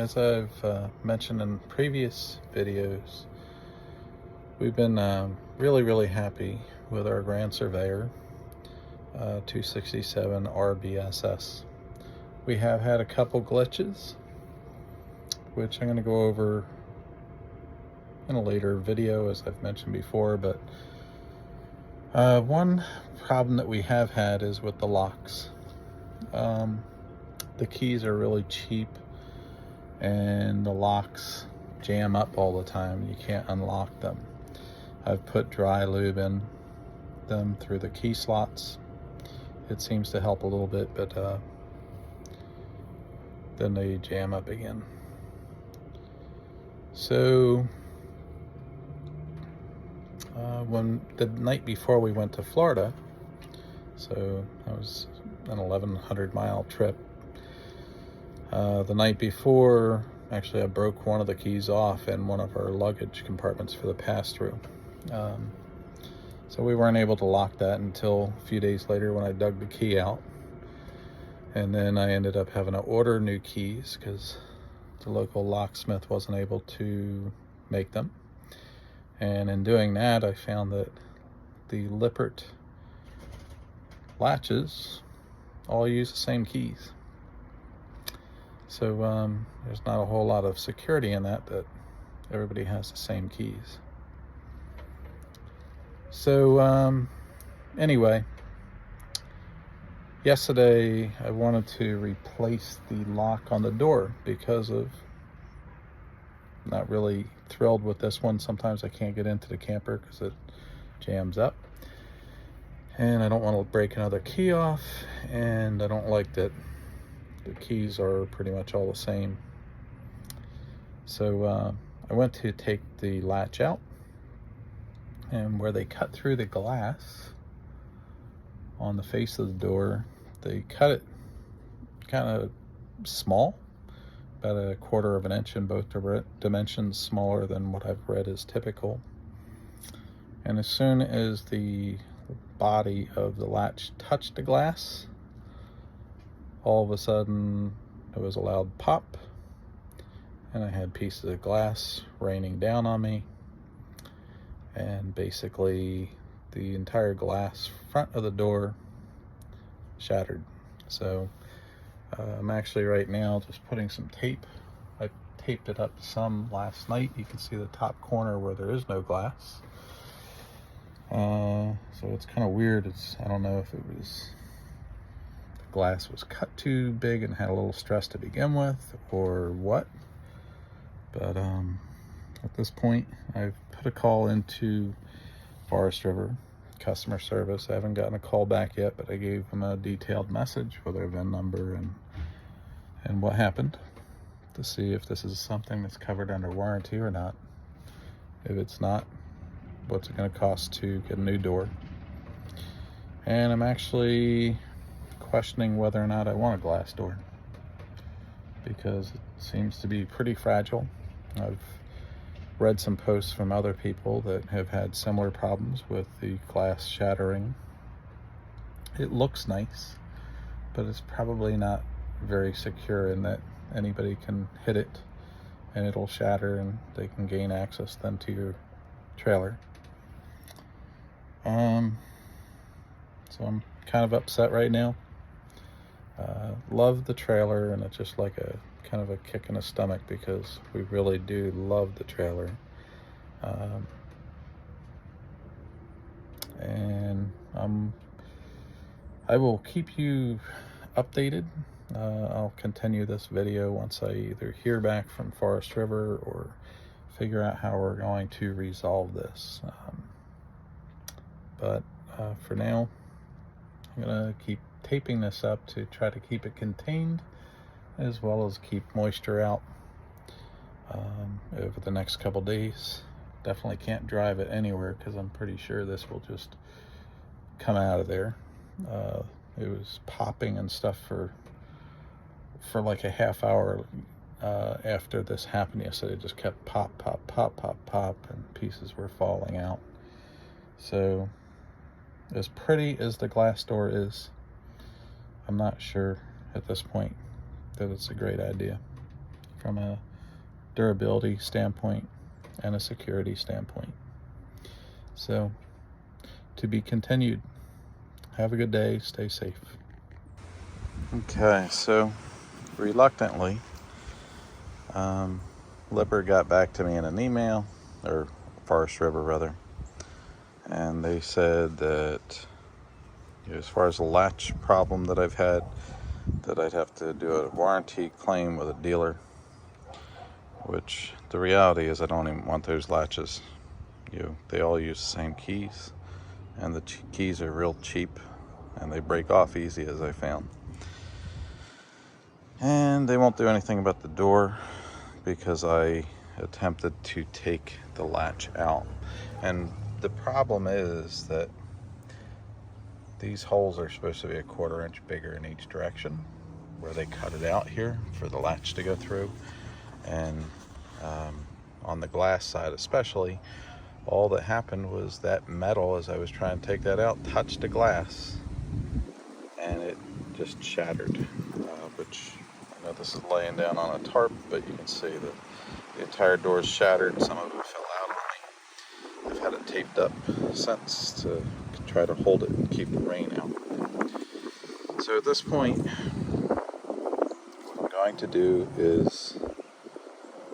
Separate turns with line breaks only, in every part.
As I've mentioned in previous videos, we've been really happy with our Grand Surveyor 267 RBSS. We have had a couple glitches, which I'm going to go over in a later video, as I've mentioned before, but one problem that we have had is with the locks. The keys are really cheap and the locks jam up all the time. You can't unlock them. I've put dry lube in them through the key slots. It seems to help a little bit, but then they jam up again. So when the night before we went to Florida, so that was an 1,100 mile trip. The night before, actually, I broke one of the keys off in one of our luggage compartments for the pass-through. So we weren't able to lock that until a few days later when I dug the key out. And then I ended up having to order new keys because the local locksmith wasn't able to make them. And in doing that, I found that the Lippert latches all use the same keys. So there's not a whole lot of security in that everybody has the same keys. So anyway, yesterday I wanted to replace the lock on the door because of not really thrilled with this one. Sometimes I can't get into the camper because it jams up. And I don't want to break another key off, and I don't like that the keys are pretty much all the same. So I went to take the latch out, and where they cut through the glass on the face of the door, they cut it kind of small, about 1/4 of an inch in both dimensions, smaller than what I've read is typical. And as soon as the body of the latch touched the glass, all of a sudden it was a loud pop, and I had pieces of glass raining down on me, and basically the entire glass front of the door shattered. So I'm actually right now just putting some tape. I taped it up some last night. You can see the top corner where there is no glass. So it's kind of weird. I don't know if it was glass was cut too big and had a little stress to begin with or what, but at this point I've put a call into Forest River customer service. I haven't gotten a call back yet, but I gave them a detailed message with their VIN number and what happened, to see if this is something that's covered under warranty or not. If it's not, what's it going to cost to get a new door. And I'm actually questioning whether or not I want a glass door, because it seems to be pretty fragile. I've read some posts from other people that have had similar problems with the glass shattering. It looks nice, but it's probably not very secure in that anybody can hit it and it'll shatter and they can gain access then to your trailer. So I'm kind of upset right now. Love the trailer, and it's just like a kind of a kick in the stomach because we really do love the trailer. And I will keep you updated. I'll continue this video once I either hear back from Forest River or figure out how we're going to resolve this. But for now, I'm gonna keep taping this up to try to keep it contained, as well as keep moisture out over the next couple days. Definitely can't drive it anywhere because I'm pretty sure this will just come out of there. It was popping and stuff for like a half hour after this happened yesterday. It just kept pop, and pieces were falling out. So as pretty as the glass door is, I'm not sure at this point that it's a great idea. from a durability standpoint and a security standpoint. So, to be continued. Have a good day. Stay safe. Okay, so reluctantly, Lipper got back to me in an email, or Forest River rather, and they said that, you know, as far as the latch problem that I've had, that I'd have to do a warranty claim with a dealer, which the reality is I don't even want those latches. You know, they all use the same keys, and the keys are real cheap, and they break off easy, as I found. And they won't do anything about the door because I attempted to take the latch out. And the problem is that these holes are supposed to be a 1/4 inch bigger in each direction, where they cut it out here for the latch to go through. And on the glass side especially, all that happened was that metal, as I was trying to take that out, touched the glass and it just shattered, which I know this is laying down on a tarp, but you can see that the entire door is shattered. Some of it fell out on me. I've had it taped up since to try to hold it and keep the rain out. So at this point, what I'm going to do is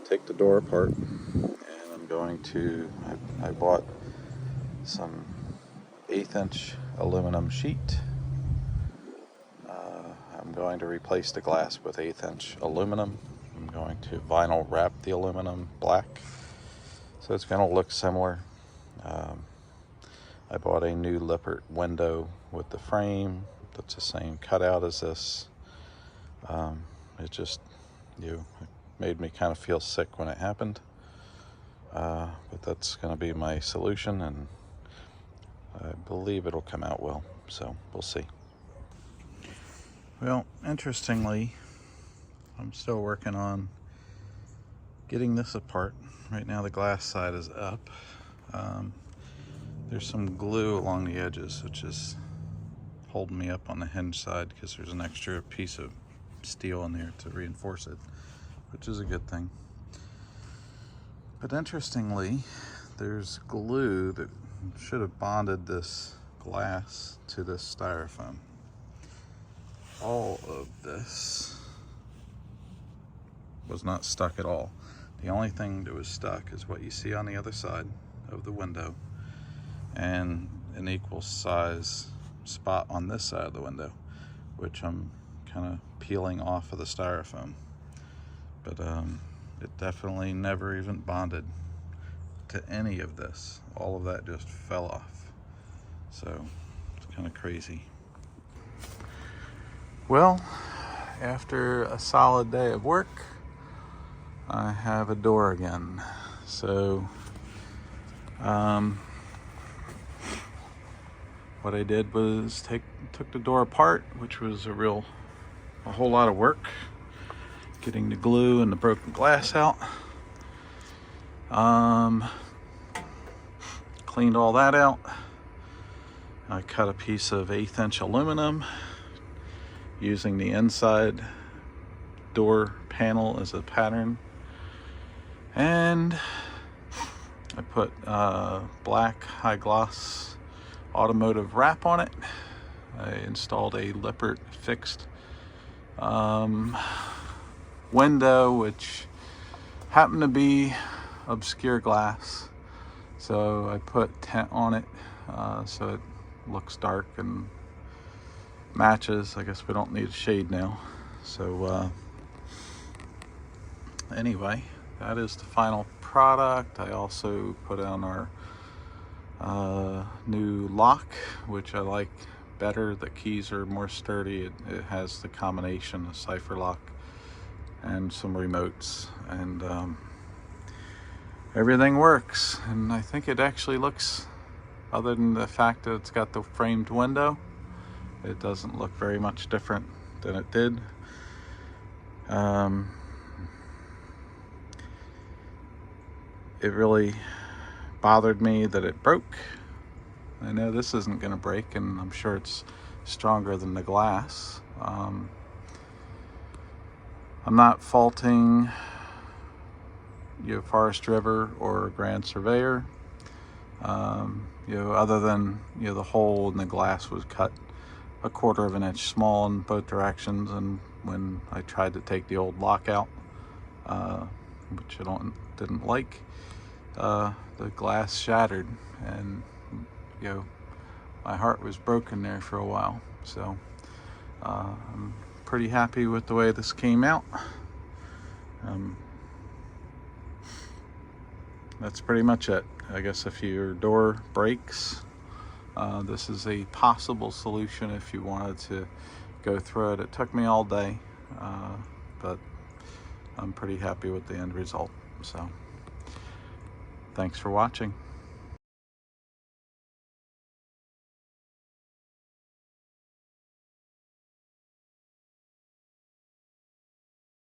take the door apart, and I'm going to, I bought some 1/8 inch aluminum sheet. I'm going to replace the glass with 1/8 inch aluminum. I'm going to vinyl wrap the aluminum black, so it's going to look similar. I bought a new Lippert window with the frame that's the same cutout as this. It just, it made me kind of feel sick when it happened, but that's going to be my solution, and I believe it'll come out well, so we'll see. Well, interestingly, I'm still working on getting this apart. Right now the glass side is up. There's some glue along the edges, which is holding me up on the hinge side because there's an extra piece of steel in there to reinforce it, which is a good thing. But interestingly, there's glue that should have bonded this glass to this styrofoam. All of this was not stuck at all. The only thing that was stuck is what you see on the other side of the window, and an equal size spot on this side of the window, which I'm kind of peeling off of the styrofoam. But it definitely never even bonded to any of this. All of that just fell off. So it's kind of crazy. Well, after a solid day of work, I have a door again. So what I did was took the door apart, which was a whole lot of work, getting the glue and the broken glass out. Cleaned all that out. I cut a piece of 1/8 inch aluminum using the inside door panel as a pattern, and I put black high gloss automotive wrap on it. I installed a Lippert fixed window, which happened to be obscure glass, so I put tint on it so it looks dark and matches. I guess we don't need a shade now. So anyway, that is the final product. I also put on our new lock, which I like better. The keys are more sturdy. It has the combination of cipher lock and some remotes, and everything works. And I think it actually looks, other than the fact that it's got the framed window, it doesn't look very much different than it did. It really bothered me that it broke. I know this isn't going to break, and I'm sure it's stronger than the glass. I'm not faulting Forest River or Grand Surveyor. Other than the hole in the glass was cut 1/4 of an inch small in both directions, and when I tried to take the old lock out, which I didn't like, the glass shattered, and my heart was broken there for a while. So I'm pretty happy with the way this came out. That's pretty much it. I guess if your door breaks, this is a possible solution if you wanted to go through it. It took me all day, but I'm pretty happy with the end result. So thanks for watching.